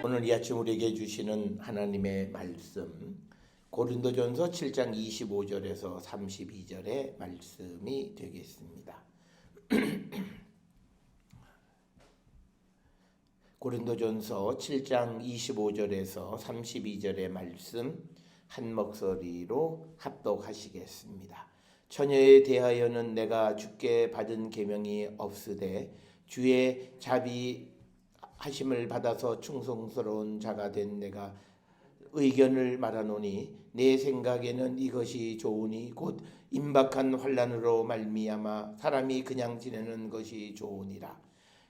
오늘 이 아침 우리에게 주시는 하나님의 말씀 고린도전서 7장 25절에서 32절의 말씀이 되겠습니다. 고린도전서 7장 25절에서 32절의 말씀 한 목소리로 합독하시겠습니다. 처녀에 대하여는 내가 주께 받은 계명이 없으되 주의 자비하심을 받아서 충성스러운 자가 된 내가 의견을 말하노니 내 생각에는 이것이 좋으니 곧 임박한 환난으로 말미암아 사람이 그냥 지내는 것이 좋으니라.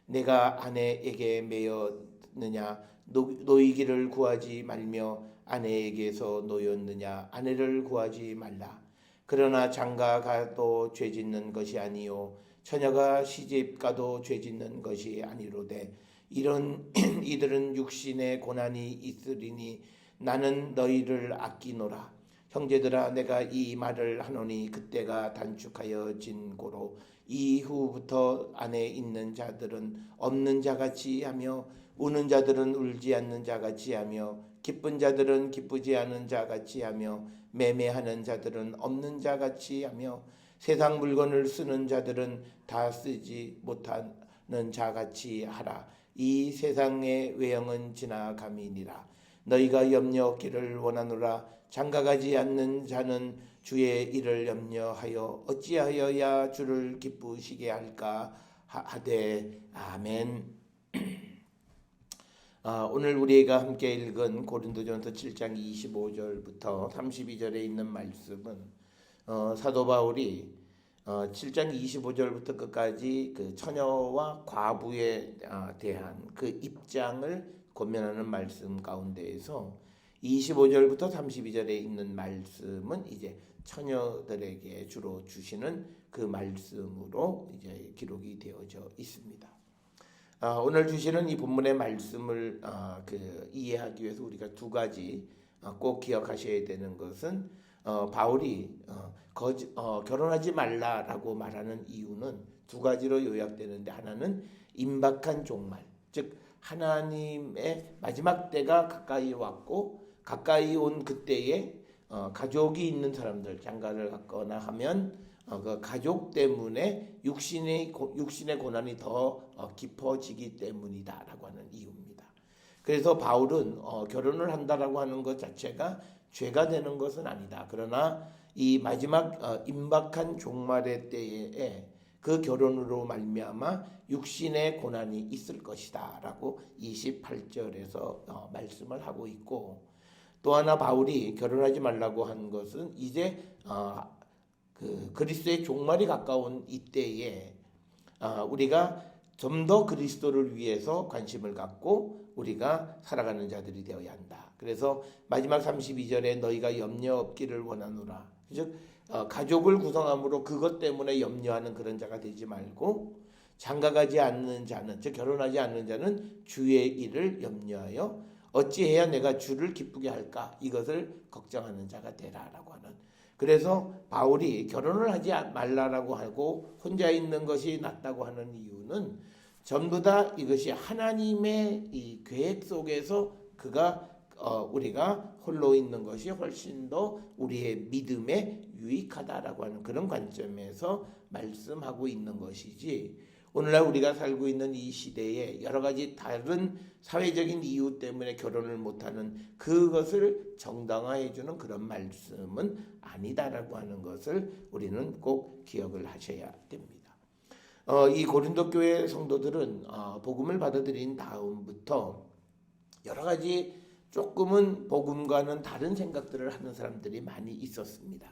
내가 아내에게 매였느냐 노이기를 구하지 말며 아내에게서 노였느냐 아내를 구하지 말라. 그러나 장가가도 죄짓는 것이 아니요 처녀가 시집가도 죄짓는 것이 아니로되 이런 이들은 육신의 고난이 있으리니 나는 너희를 아끼노라. 형제들아 내가 이 말을 하노니 그때가 단축하여 진 고로 이후부터 안에 있는 자들은 없는 자같이 하며 우는 자들은 울지 않는 자같이 하며 기쁜 자들은 기쁘지 않은 자같이 하며 매매하는 자들은 없는 자같이 하며 세상 물건을 쓰는 자들은 다 쓰지 못하는 자같이 하라. 이 세상의 외형은 지나감이니라. 너희가 염려 없기를 원하노라. 장가가지 않는 자는 주의 일을 염려하여 어찌하여야 주를 기쁘시게 할까 하되 아멘. 오늘 우리가 함께 읽은 고린도전서 7장 25절부터 32절에 있는 말씀은 사도 바울이 7장 25절부터 끝까지 그 처녀와 과부에 대한 그 입장을 권면하는 말씀 가운데에서 25절부터 32절에 있는 말씀은 이제 처녀들에게 주로 주시는 그 말씀으로 이제 기록이 되어져 있습니다. 오늘 주시는 이 본문의 말씀을 이해하기 위해서 우리가 두 가지 꼭 기억하셔야 되는 것은 바울이 결혼하지 말라라고 말하는 이유는 두 가지로 요약되는데 하나는 임박한 종말, 즉 하나님의 마지막 때가 가까이 왔고 가까이 온 그때에 가족이 있는 사람들 장가를 갔거나 하면 그 가족 때문에 육신의 고난이 더 깊어지기 때문이다라고 하는 이유입니다. 그래서 바울은 결혼을 한다라고 하는 것 자체가 죄가 되는 것은 아니다. 그러나 이 마지막 임박한 종말의 때에 그 결혼으로 말미암아 육신의 고난이 있을 것이다라고 28절에서 말씀을 하고 있고, 또 하나 바울이 결혼하지 말라고 한 것은 이제 그 그리스도의 종말이 가까운 이때에 우리가 좀 더 그리스도를 위해서 관심을 갖고 우리가 살아가는 자들이 되어야 한다. 그래서 마지막 32절에 너희가 염려 없기를 원하노라. 즉 가족을 구성함으로 그것 때문에 염려하는 그런 자가 되지 말고 장가가지 않는 자는, 즉 결혼하지 않는 자는 주의 일을 염려하여 어찌해야 내가 주를 기쁘게 할까 이것을 걱정하는 자가 되라라고 하는. 그래서 바울이 결혼을 하지 말라라고 하고 혼자 있는 것이 낫다고 하는 이유는 전부 다 이것이 하나님의 이 계획 속에서 우리가 홀로 있는 것이 훨씬 더 우리의 믿음에 유익하다라고 하는 그런 관점에서 말씀하고 있는 것이지, 오늘날 우리가 살고 있는 이 시대에 여러 가지 다른 사회적인 이유 때문에 결혼을 못하는 그것을 정당화해주는 그런 말씀은 아니다라고 하는 것을 우리는 꼭 기억을 하셔야 됩니다. 이 고린도 교회 성도들은 복음을 받아들인 다음부터 여러 가지 조금은 복음과는 다른 생각들을 하는 사람들이 많이 있었습니다.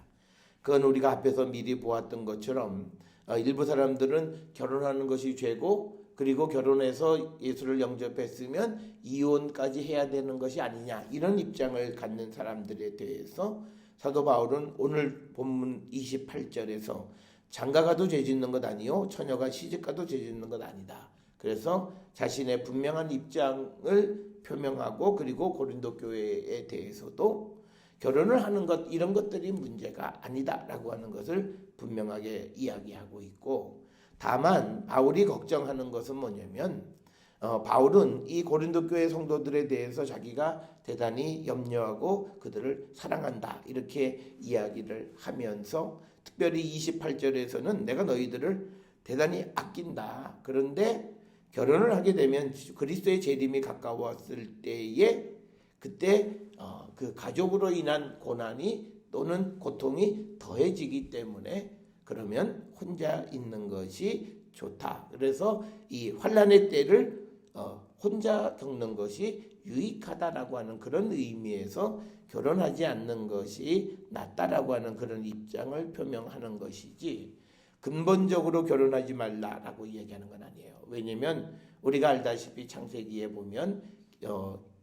그건 우리가 앞에서 미리 보았던 것처럼 일부 사람들은 결혼하는 것이 죄고, 그리고 결혼해서 예수를 영접했으면 이혼까지 해야 되는 것이 아니냐, 이런 입장을 갖는 사람들에 대해서 사도 바울은 오늘 본문 28절에서 장가가도 죄짓는 것 아니요 처녀가 시집가도 죄짓는 것 아니다. 그래서 자신의 분명한 입장을 표명하고, 그리고 고린도 교회에 대해서도 결혼을 하는 것 이런 것들이 문제가 아니다라고 하는 것을 분명하게 이야기하고 있고, 다만 바울이 걱정하는 것은 뭐냐면 바울은 이 고린도 교회 성도들에 대해서 자기가 대단히 염려하고 그들을 사랑한다 이렇게 이야기를 하면서 특별히 28절에서는 내가 너희들을 대단히 아낀다. 그런데 결혼을 하게 되면 그리스도의 재림이 가까웠을 때에 그때 그 가족으로 인한 고난이 또는 고통이 더해지기 때문에 그러면 혼자 있는 것이 좋다. 그래서 이 환난의 때를 혼자 겪는 것이 유익하다라고 하는 그런 의미에서 결혼하지 않는 것이 낫다라고 하는 그런 입장을 표명하는 것이지 근본적으로 결혼하지 말라라고 이야기하는 건 아니에요. 왜냐하면 우리가 알다시피 창세기에 보면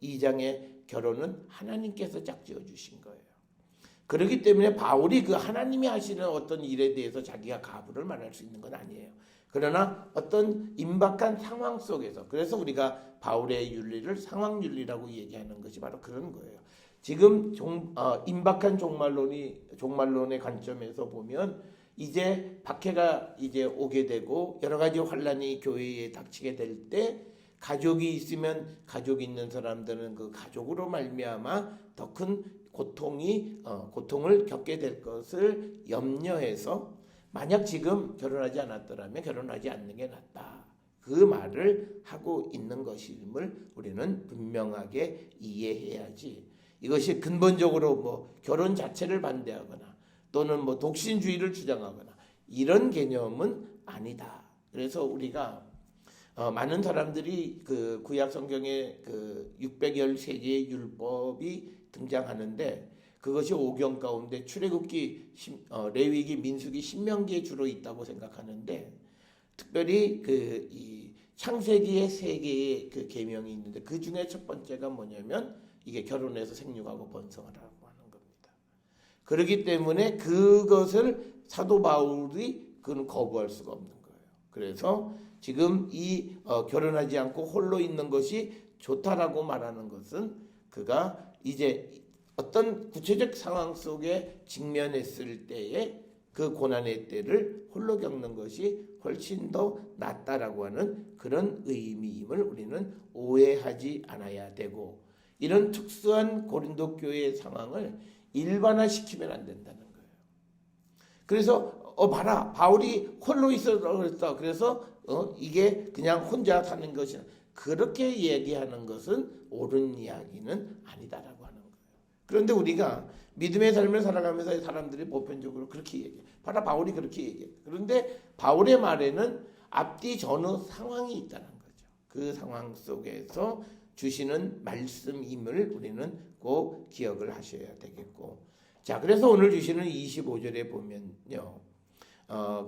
2장의 결혼은 하나님께서 짝지어 주신 거예요. 그렇기 때문에 바울이 그 하나님이 하시는 어떤 일에 대해서 자기가 가부를 말할 수 있는 건 아니에요. 그러나 어떤 임박한 상황 속에서 그래서 우리가 바울의 윤리를 상황윤리라고 얘기하는 것이 바로 그런 거예요. 지금 임박한 종말론의 관점에서 보면 이제 박해가 이제 오게 되고 여러 가지 환란이 교회에 닥치게 될 때 가족이 있으면 가족이 있는 사람들은 그 가족으로 말미암아 더 큰 고통을 겪게 될 것을 염려해서 만약 지금 결혼하지 않았더라면 결혼하지 않는 게 낫다. 그 말을 하고 있는 것임을 우리는 분명하게 이해해야지. 이것이 근본적으로 뭐 결혼 자체를 반대하거나 또는 뭐 독신주의를 주장하거나 이런 개념은 아니다. 그래서 우리가 많은 사람들이 그 구약 성경에 그 613개의 율법이 등장하는데 그것이 오경 가운데 출애굽기, 레위기, 민수기, 신명기에 주로 있다고 생각하는데 특별히 이 창세기에 3개의 그 계명이 있는데 그 중에 첫 번째가 뭐냐면 이게 결혼해서 생육하고 번성하라고 하는 겁니다. 그렇기 때문에 그것을 사도 바울이 그는 거부할 수가 없는 거예요. 그래서 지금 이 결혼하지 않고 홀로 있는 것이 좋다라고 말하는 것은 그가 이제 어떤 구체적 상황 속에 직면했을 때에 그 고난의 때를 홀로 겪는 것이 훨씬 더 낫다라고 하는 그런 의미임을 우리는 오해하지 않아야 되고 이런 특수한 고린도 교회의 상황을 일반화시키면 안 된다는 거예요. 그래서 봐라 바울이 홀로 있어서 그랬어. 그래서 이게 그냥 혼자 사는 것이나 그렇게 얘기하는 것은 옳은 이야기는 아니다라고 하는 거예요. 그런데 우리가 믿음의 삶을 살아가면서 사람들이 보편적으로 그렇게 얘기해. 봐라 바울이 그렇게 얘기해. 그런데 바울의 말에는 앞뒤 전후 상황이 있다는 거죠. 그 상황 속에서 주시는 말씀임을 우리는 꼭 기억을 하셔야 되겠고. 자, 그래서 오늘 주시는 25절에 보면요.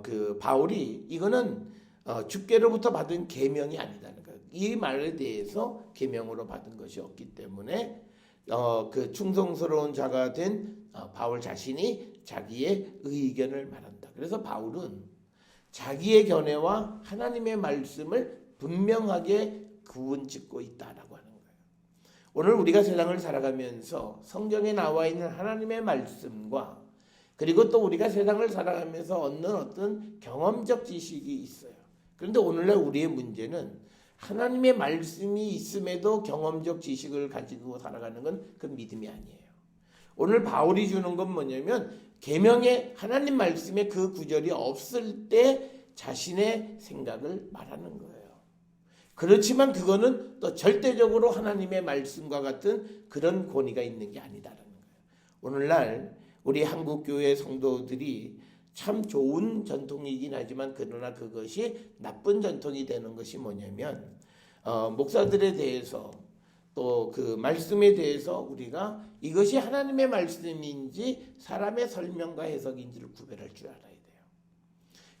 그 바울이 이거는 주께로부터 받은 계명이 아니다는 거예요. 이 말에 대해서 계명으로 받은 것이 없기 때문에 그 충성스러운 자가 된 바울 자신이 자기의 의견을 말한다. 그래서 바울은 자기의 견해와 하나님의 말씀을 분명하게 구분짓고 있다라고 하는 거예요. 오늘 우리가 세상을 살아가면서 성경에 나와 있는 하나님의 말씀과 그리고 또 우리가 세상을 살아가면서 얻는 어떤 경험적 지식이 있어요. 그런데 오늘날 우리의 문제는 하나님의 말씀이 있음에도 경험적 지식을 가지고 살아가는 건 그 믿음이 아니에요. 오늘 바울이 주는 건 뭐냐면 계명에 하나님 말씀에 그 구절이 없을 때 자신의 생각을 말하는 거예요. 그렇지만 그거는 또 절대적으로 하나님의 말씀과 같은 그런 권위가 있는 게 아니다라는 거예요. 오늘날 우리 한국교회 성도들이 참 좋은 전통이긴 하지만 그러나 그것이 나쁜 전통이 되는 것이 뭐냐면 목사들에 대해서 또 그 말씀에 대해서 우리가 이것이 하나님의 말씀인지 사람의 설명과 해석인지를 구별할 줄 알아야 돼요.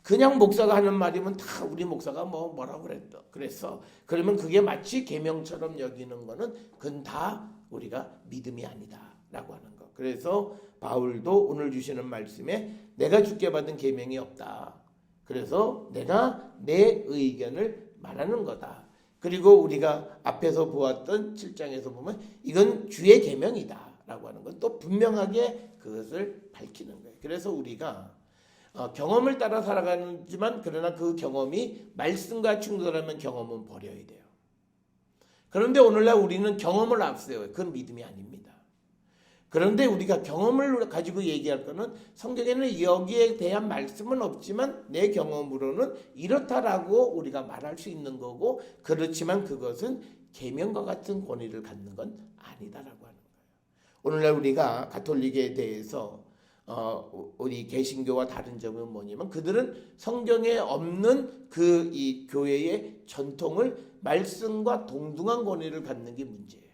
그냥 목사가 하는 말이면 다 우리 목사가 뭐라고 그랬어. 그러면 그게 마치 계명처럼 여기는 거는 그건 다 우리가 믿음이 아니다라고 하는 거. 그래서 바울도 오늘 주시는 말씀에 내가 주께 받은 계명이 없다. 그래서 내가 내 의견을 말하는 거다. 그리고 우리가 앞에서 보았던 7장에서 보면 이건 주의 계명이다 라고 하는 건 또 분명하게 그것을 밝히는 거예요. 그래서 우리가 경험을 따라 살아가지만 그러나 그 경험이 말씀과 충돌하면 경험은 버려야 돼요. 그런데 오늘날 우리는 경험을 앞세워요. 그건 믿음이 아닙니다. 그런데 우리가 경험을 가지고 얘기할 거는 성경에는 여기에 대한 말씀은 없지만 내 경험으로는 이렇다라고 우리가 말할 수 있는 거고, 그렇지만 그것은 계명과 같은 권위를 갖는 건 아니다라고 하는 거예요. 오늘날 우리가 가톨릭에 대해서 우리 개신교와 다른 점은 뭐냐면 그들은 성경에 없는 그 이 교회의 전통을 말씀과 동등한 권위를 갖는 게 문제예요.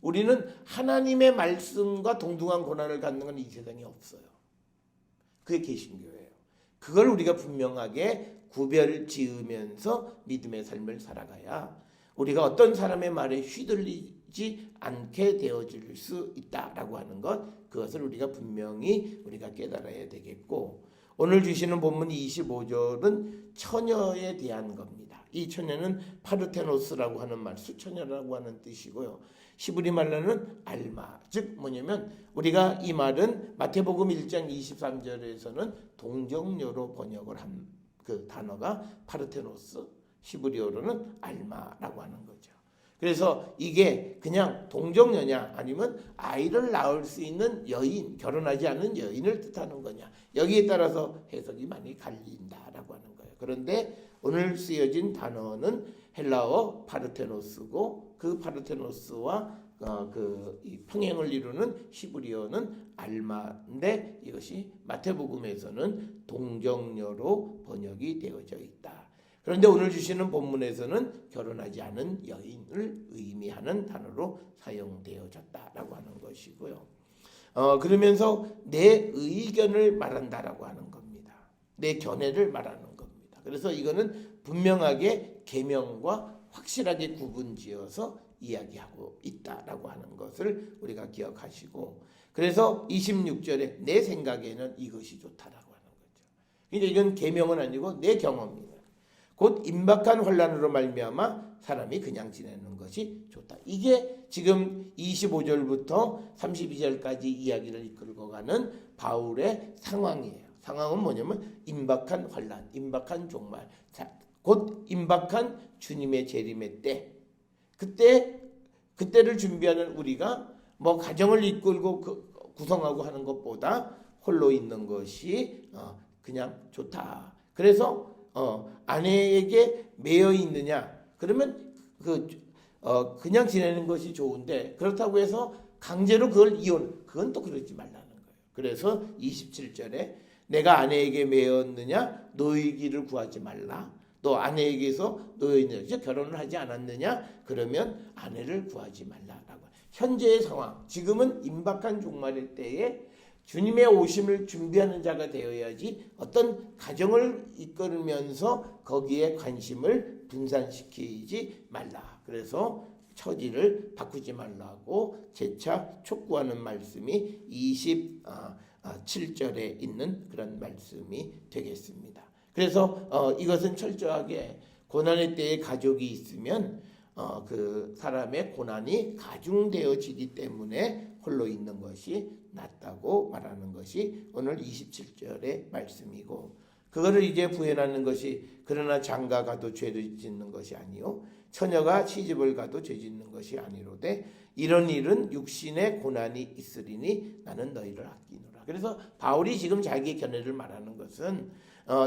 우리는 하나님의 말씀과 동등한 권한을 갖는 건 이 세상에 없어요. 그게 개신교예요. 그걸 우리가 분명하게 구별 지으면서 믿음의 삶을 살아가야 우리가 어떤 사람의 말에 휘둘리지 않게 되어질 수 있다라고 하는 것, 그것을 우리가 분명히 우리가 깨달아야 되겠고, 오늘 주시는 본문 25절은 처녀에 대한 겁니다. 이 처녀는 파르테노스라고 하는 말, 수처녀라고 하는 뜻이고요. 히브리 말로는 알마, 즉 뭐냐면 우리가 이 말은 마태복음 1장 23절에서는 동정녀로 번역을 한 그 단어가 파르테노스, 히브리어로는 알마라고 하는 거죠. 그래서 이게 그냥 동정녀냐 아니면 아이를 낳을 수 있는 여인, 결혼하지 않은 여인을 뜻하는 거냐, 여기에 따라서 해석이 많이 갈린다라고 하는 거예요. 그런데 오늘 쓰여진 단어는 헬라어 파르테노스고, 그 파르테노스와 이 평행을 이루는 히브리어는 알마인데 이것이 마태복음에서는 동정녀로 번역이 되어져 있다. 그런데 오늘 주시는 본문에서는 결혼하지 않은 여인을 의미하는 단어로 사용되어졌다라고 하는 것이고요. 그러면서 내 의견을 말한다라고 하는 겁니다. 내 견해를 말하는 겁니다. 그래서 이거는 분명하게 계명과 확실하게 구분지어서 이야기하고 있다라고 하는 것을 우리가 기억하시고, 그래서 26절에 내 생각에는 이것이 좋다라고 하는 거죠. 그러니까 이건 계명은 아니고 내 경험입니다. 곧 임박한 환난으로 말미암아 사람이 그냥 지내는 것이 좋다. 이게 지금 25절부터 32절까지 이야기를 이끌고 가는 바울의 상황이에요. 상황은 뭐냐면 임박한 환난, 임박한 종말, 곧 임박한 주님의 재림의 때, 그때를 준비하는 우리가 뭐 가정을 이끌고 구성하고 하는 것보다 홀로 있는 것이 그냥 좋다. 그래서 아내에게 매여 있느냐? 그러면 그냥 지내는 것이 좋은데, 그렇다고 해서 강제로 그걸 그건 또 그러지 말라는 거예요. 그래서 27절에 내가 아내에게 매였느냐? 노이기를 구하지 말라. 너 아내에게서 노여있느냐? 결혼을 하지 않았느냐? 그러면 아내를 구하지 말라라고. 현재의 상황, 지금은 임박한 종말일 때에 주님의 오심을 준비하는 자가 되어야지 어떤 가정을 이끌면서 거기에 관심을 분산시키지 말라. 그래서 처지를 바꾸지 말라고 재차 촉구하는 말씀이 27절에 있는 그런 말씀이 되겠습니다. 그래서 이것은 철저하게 고난의 때에 가족이 있으면 그 사람의 고난이 가중되어지기 때문에 홀로 있는 것이 낫다고 말하는 것이 오늘 27절의 말씀이고, 그거를 이제 부연하는 것이 그러나 장가 가도 죄를 짓는 것이 아니요 처녀가 시집을 가도 죄 짓는 것이 아니로되 이런 일은 육신의 고난이 있으리니 나는 너희를 아끼노라. 그래서 바울이 지금 자기의 견해를 말하는 것은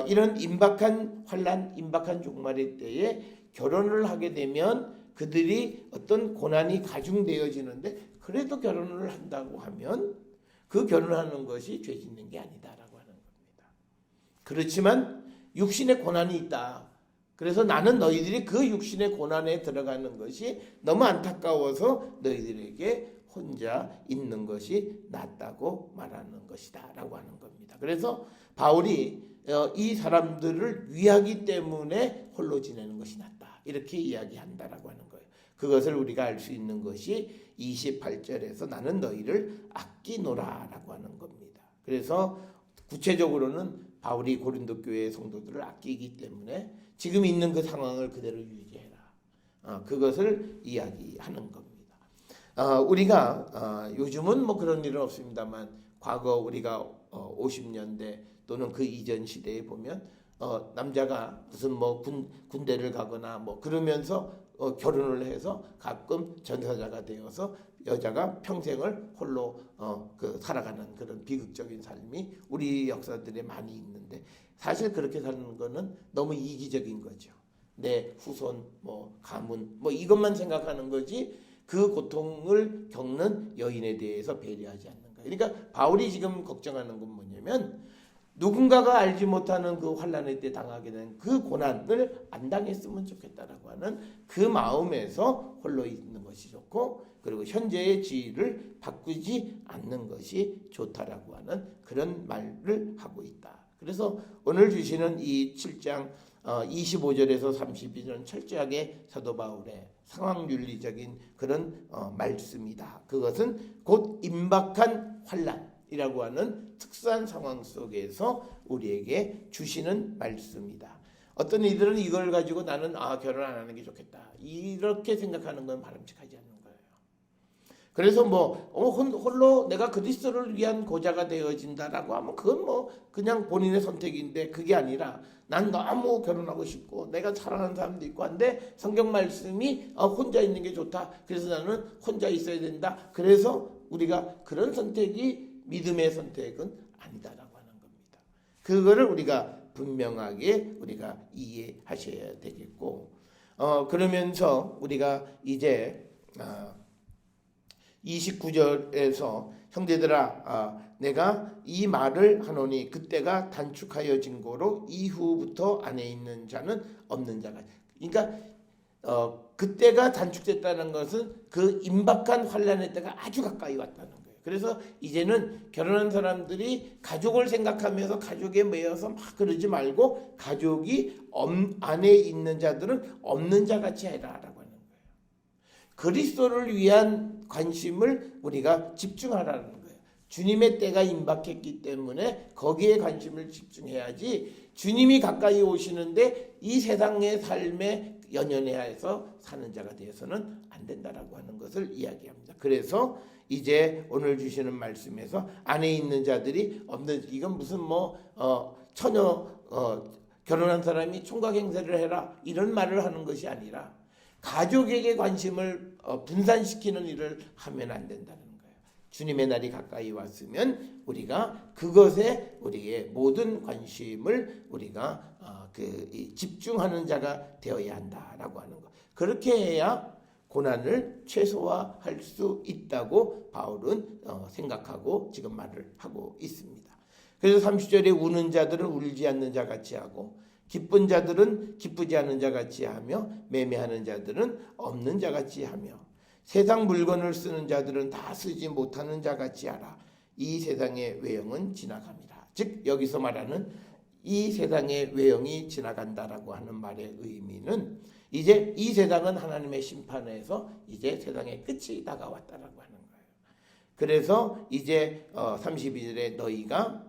이런 임박한 환난, 임박한 종말의 때에 결혼을 하게 되면 그들이 어떤 고난이 가중되어지는데, 그래도 결혼을 한다고 하면 그 결혼하는 것이 죄 짓는 게 아니다라고 하는 겁니다. 그렇지만 육신의 고난이 있다. 그래서 나는 너희들이 그 육신의 고난에 들어가는 것이 너무 안타까워서 너희들에게 혼자 있는 것이 낫다고 말하는 것이다 라고 하는 겁니다. 그래서 바울이 이 사람들을 위하기 때문에 홀로 지내는 것이 낫다, 이렇게 이야기한다라고 하는 거예요. 그것을 우리가 알 수 있는 것이 28절에서 나는 너희를 아끼노라 라고 하는 겁니다. 그래서 구체적으로는 바울이 고린도 교회의 성도들을 아끼기 때문에 지금 있는 그 상황을 그대로 유지해라, 그것을 이야기하는 겁니다. 우리가 요즘은 뭐 그런 일은 없습니다만 과거 우리가 50년대 또는 그 이전 시대에 보면 남자가 무슨 뭐 군대를 가거나 뭐 그러면서 결혼을 해서 가끔 전사자가 되어서 여자가 평생을 홀로 살아가는 그런 비극적인 삶이 우리 역사들에 많이 있는데, 사실 그렇게 사는 거는 너무 이기적인 거죠. 내 후손, 뭐 가문, 뭐 이것만 생각하는 거지 그 고통을 겪는 여인에 대해서 배려하지 않는 거예요. 그러니까 바울이 지금 걱정하는 건 뭐냐면, 누군가가 알지 못하는 그 환난에 때 당하게 된 그 고난을 안 당했으면 좋겠다라고 하는 그 마음에서 홀로 있는 것이 좋고, 그리고 현재의 지위를 바꾸지 않는 것이 좋다라고 하는 그런 말을 하고 있다. 그래서 오늘 주시는 이 7장 25절에서 32절은 철저하게 사도 바울의 상황윤리적인 그런 말씀이다. 그것은 곧 임박한 환난이라고 하는 특수한 상황 속에서 우리에게 주시는 말씀이다. 어떤 이들은 이걸 가지고 나는 결혼 안 하는 게 좋겠다, 이렇게 생각하는 건 바람직하지 않는 거예요. 그래서 뭐 홀로 내가 그리스도를 위한 고자가 되어진다라고 하면 그건 뭐 그냥 본인의 선택인데, 그게 아니라 난 너무 결혼하고 싶고 내가 사랑하는 사람도 있고 한데 성경 말씀이 혼자 있는 게 좋다, 그래서 나는 혼자 있어야 된다, 그래서 우리가 그런 선택이 믿음의 선택은 아니다라고 하는 겁니다. 그거를 우리가 분명하게 우리가 이해하셔야 되겠고, 그러면서 우리가 이제 29절에서 형제들아 내가 이 말을 하노니 그때가 단축하여진 거로 이후부터 안에 있는 자는 없는 자가. 그러니까 그때가 단축됐다는 것은 그 임박한 환난의 때가 아주 가까이 왔다는 거예요. 그래서 이제는 결혼한 사람들이 가족을 생각하면서 가족에 매여서 막 그러지 말고, 가족이 안에 있는 자들은 없는 자같이 해라라고 하는 거예요. 그리스도를 위한 관심을 우리가 집중하라는 거예요. 주님의 때가 임박했기 때문에 거기에 관심을 집중해야지, 주님이 가까이 오시는데 이 세상의 삶에 연연해서 사는 자가 되어서는 안 된다라고 하는 것을 이야기합니다. 그래서 이제 오늘 주시는 말씀에서 안에 있는 자들이 없는, 이건 무슨 처녀 결혼한 사람이 총각 행세를 해라 이런 말을 하는 것이 아니라, 가족에게 관심을 분산시키는 일을 하면 안 된다는 거예요. 주님의 날이 가까이 왔으면 우리가 그것에 우리의 모든 관심을 우리가 집중하는 자가 되어야 한다라고 하는 것. 그렇게 해야 고난을 최소화할 수 있다고 바울은 생각하고 지금 말을 하고 있습니다. 그래서 30절에 우는 자들은 울지 않는 자 같이 하고, 기쁜 자들은 기쁘지 않은 자 같이 하며, 매매하는 자들은 없는 자 같이 하며, 세상 물건을 쓰는 자들은 다 쓰지 못하는 자 같이 하라. 이 세상의 외형은 지나갑니다. 즉 여기서 말하는 이 세상의 외형이 지나간다라고 하는 말의 의미는, 이제 이 세상은 하나님의 심판에서 이제 세상의 끝이 다가왔다라고 하는 거예요. 그래서 이제 32절에 너희가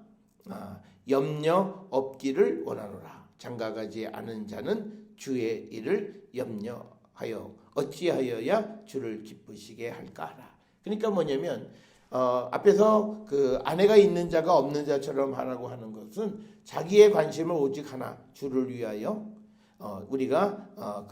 염려 없기를 원하노라. 장가가지 않은 자는 주의 일을 염려하여 어찌하여야 주를 기쁘시게 할까 하라. 그러니까 뭐냐면 앞에서 그 아내가 있는 자가 없는 자처럼 하라고 하는 것은 자기의 관심을 오직 하나, 주를 위하여 우리가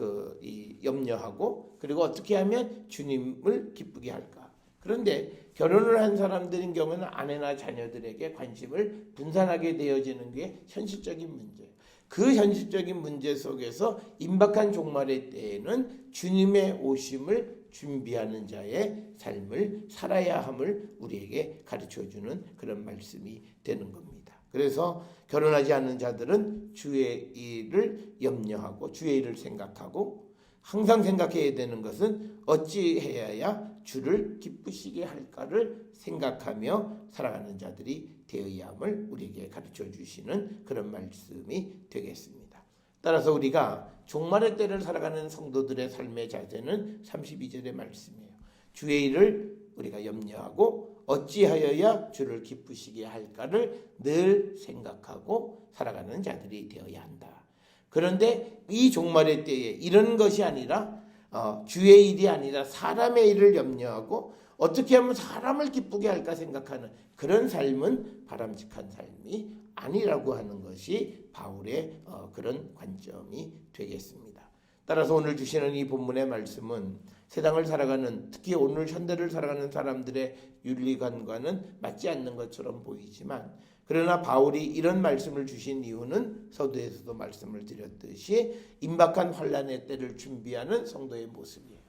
염려하고, 그리고 어떻게 하면 주님을 기쁘게 할까. 그런데 결혼을 한 사람들인 경우는 아내나 자녀들에게 관심을 분산하게 되어지는 게 현실적인 문제예요. 그 현실적인 문제 속에서 임박한 종말의 때에는 주님의 오심을 준비하는 자의 삶을 살아야 함을 우리에게 가르쳐주는 그런 말씀이 되는 겁니다. 그래서 결혼하지 않는 자들은 주의 일을 염려하고 주의 일을 생각하고, 항상 생각해야 되는 것은 어찌해야 주를 기쁘시게 할까를 생각하며 살아가는 자들이 되어야 함을 우리에게 가르쳐 주시는 그런 말씀이 되겠습니다. 따라서 우리가 종말의 때를 살아가는 성도들의 삶의 자세는 32절의 말씀이에요. 주의 일을 우리가 염려하고 어찌하여야 주를 기쁘시게 할까를 늘 생각하고 살아가는 자들이 되어야 한다. 그런데 이 종말의 때에 이런 것이 아니라 주의 일이 아니라 사람의 일을 염려하고 어떻게 하면 사람을 기쁘게 할까 생각하는 그런 삶은 바람직한 삶이 아니라고 하는 것이 바울의 그런 관점이 되겠습니다. 따라서 오늘 주시는 이 본문의 말씀은 세상을 살아가는, 특히 오늘 현대를 살아가는 사람들의 윤리관과는 맞지 않는 것처럼 보이지만, 그러나 바울이 이런 말씀을 주신 이유는 서두에서도 말씀을 드렸듯이 임박한 환난의 때를 준비하는 성도의 모습이에요.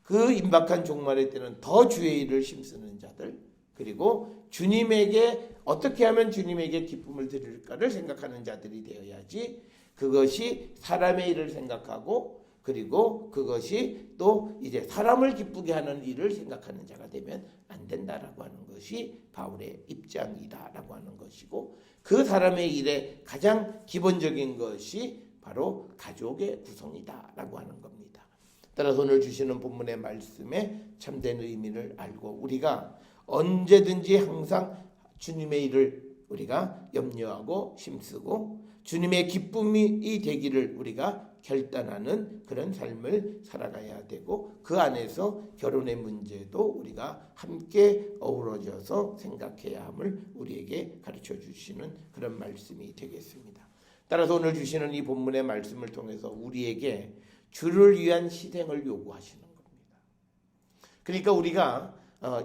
그 임박한 종말의 때는 더 주의 일을 힘쓰는 자들, 그리고 주님에게 어떻게 하면 주님에게 기쁨을 드릴까를 생각하는 자들이 되어야지, 그것이 사람의 일을 생각하고 그리고 그것이 또 이제 사람을 기쁘게 하는 일을 생각하는 자가 되면 안 된다라고 하는 것이 바울의 입장이다라고 하는 것이고, 그 사람의 일의 가장 기본적인 것이 바로 가족의 구성이다라고 하는 겁니다. 따라서 오늘 주시는 본문의 말씀에 참된 의미를 알고 우리가 언제든지 항상 주님의 일을 우리가 염려하고 힘쓰고 주님의 기쁨이 되기를 우리가 결단하는 그런 삶을 살아가야 되고, 그 안에서 결혼의 문제도 우리가 함께 어우러져서 생각해야 함을 우리에게 가르쳐 주시는 그런 말씀이 되겠습니다. 따라서 오늘 주시는 이 본문의 말씀을 통해서 우리에게 주를 위한 희생을 요구하시는 겁니다. 그러니까 우리가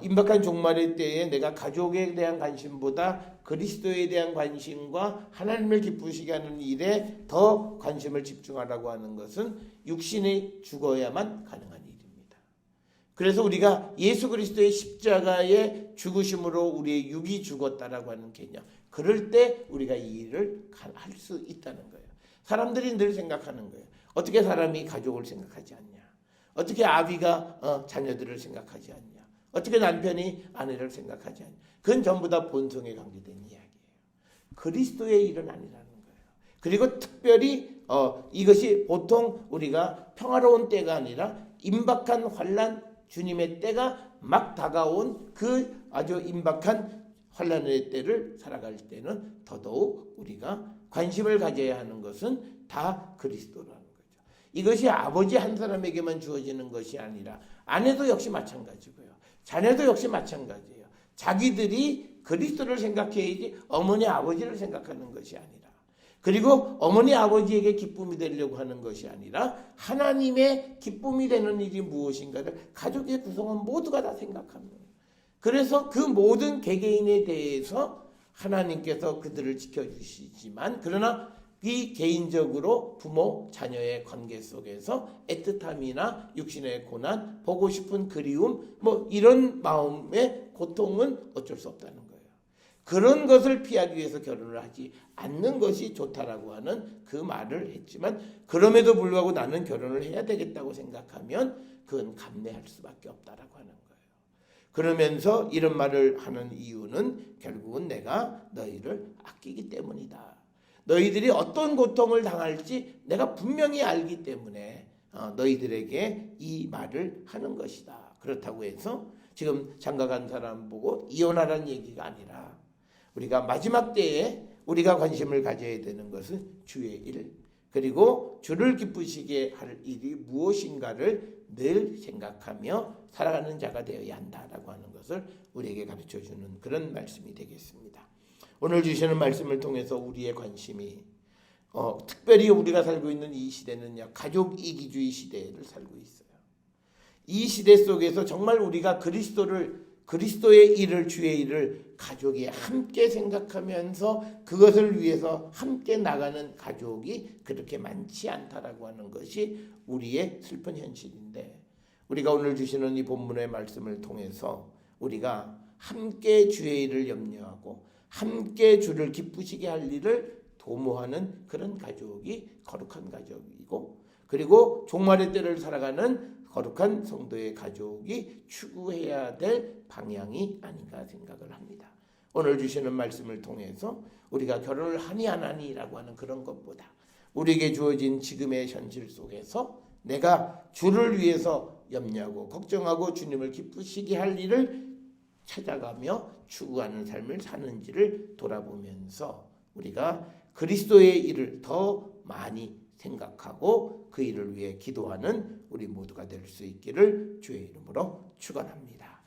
임박한 종말의 때에 내가 가족에 대한 관심보다 그리스도에 대한 관심과 하나님을 기쁘시게 하는 일에 더 관심을 집중하라고 하는 것은 육신이 죽어야만 가능한 일입니다. 그래서 우리가 예수 그리스도의 십자가의 죽으심으로 우리의 육이 죽었다라고 하는 개념, 그럴 때 우리가 이 일을 할 수 있다는 거예요. 사람들이 늘 생각하는 거예요. 어떻게 사람이 가족을 생각하지 않냐? 어떻게 아비가 자녀들을 생각하지 않냐? 어떻게 남편이 아내를 생각하지 않냐? 그건 전부 다 본성에 관계된 이야기예요. 그리스도의 일은 아니라는 거예요. 그리고 특별히 이것이 보통 우리가 평화로운 때가 아니라 임박한 환난, 주님의 때가 막 다가온 그 아주 임박한 환난의 때를 살아갈 때는 더더욱 우리가 관심을 가져야 하는 것은 다 그리스도라는 거죠. 이것이 아버지 한 사람에게만 주어지는 것이 아니라 아내도 역시 마찬가지고요. 자녀도 역시 마찬가지예요. 자기들이 그리스도를 생각해야지 어머니 아버지를 생각하는 것이 아니라, 그리고 어머니 아버지에게 기쁨이 되려고 하는 것이 아니라 하나님의 기쁨이 되는 일이 무엇인가를 가족의 구성원 모두가 다 생각합니다. 그래서 그 모든 개개인에 대해서 하나님께서 그들을 지켜주시지만, 그러나 이 개인적으로 부모 자녀의 관계 속에서 애틋함이나 육신의 고난, 보고 싶은 그리움, 이런 마음의 고통은 어쩔 수 없다는 거예요. 그런 것을 피하기 위해서 결혼을 하지 않는 것이 좋다라고 하는 그 말을 했지만, 그럼에도 불구하고 나는 결혼을 해야 되겠다고 생각하면 그건 감내할 수밖에 없다라고 하는 거예요. 그러면서 이런 말을 하는 이유는 결국은 내가 너희를 아끼기 때문이다. 너희들이 어떤 고통을 당할지 내가 분명히 알기 때문에 너희들에게 이 말을 하는 것이다. 그렇다고 해서 지금 장가간 사람 보고 이혼하라는 얘기가 아니라, 우리가 마지막 때에 우리가 관심을 가져야 되는 것은 주의 일, 그리고 주를 기쁘시게 할 일이 무엇인가를 늘 생각하며 살아가는 자가 되어야 한다라고 하는 것을 우리에게 가르쳐주는 그런 말씀이 되겠습니다. 오늘 주시는 말씀을 통해서 우리의 관심이 특별히 우리가 살고 있는 이 시대는요, 가족 이기주의 시대를 살고 있어요. 이 시대 속에서 정말 우리가 그리스도의 일을, 주의 일을 가족이 함께 생각하면서 그것을 위해서 함께 나가는 가족이 그렇게 많지 않다라고 하는 것이 우리의 슬픈 현실인데, 우리가 오늘 주시는 이 본문의 말씀을 통해서 우리가 함께 주의 일을 염려하고 함께 주를 기쁘시게 할 일을 도모하는 그런 가족이 거룩한 가족이고, 그리고 종말의 때를 살아가는 거룩한 성도의 가족이 추구해야 될 방향이 아닌가 생각을 합니다. 오늘 주시는 말씀을 통해서 우리가 결혼을 하니 안 하니라고 하는 그런 것보다 우리에게 주어진 지금의 현실 속에서 내가 주를 위해서 염려하고 걱정하고 주님을 기쁘시게 할 일을 찾아가며 추구하는 삶을 사는지를 돌아보면서 우리가 그리스도의 일을 더 많이 생각하고 그 일을 위해 기도하는 우리 모두가 될 수 있기를 주의 이름으로 축원합니다.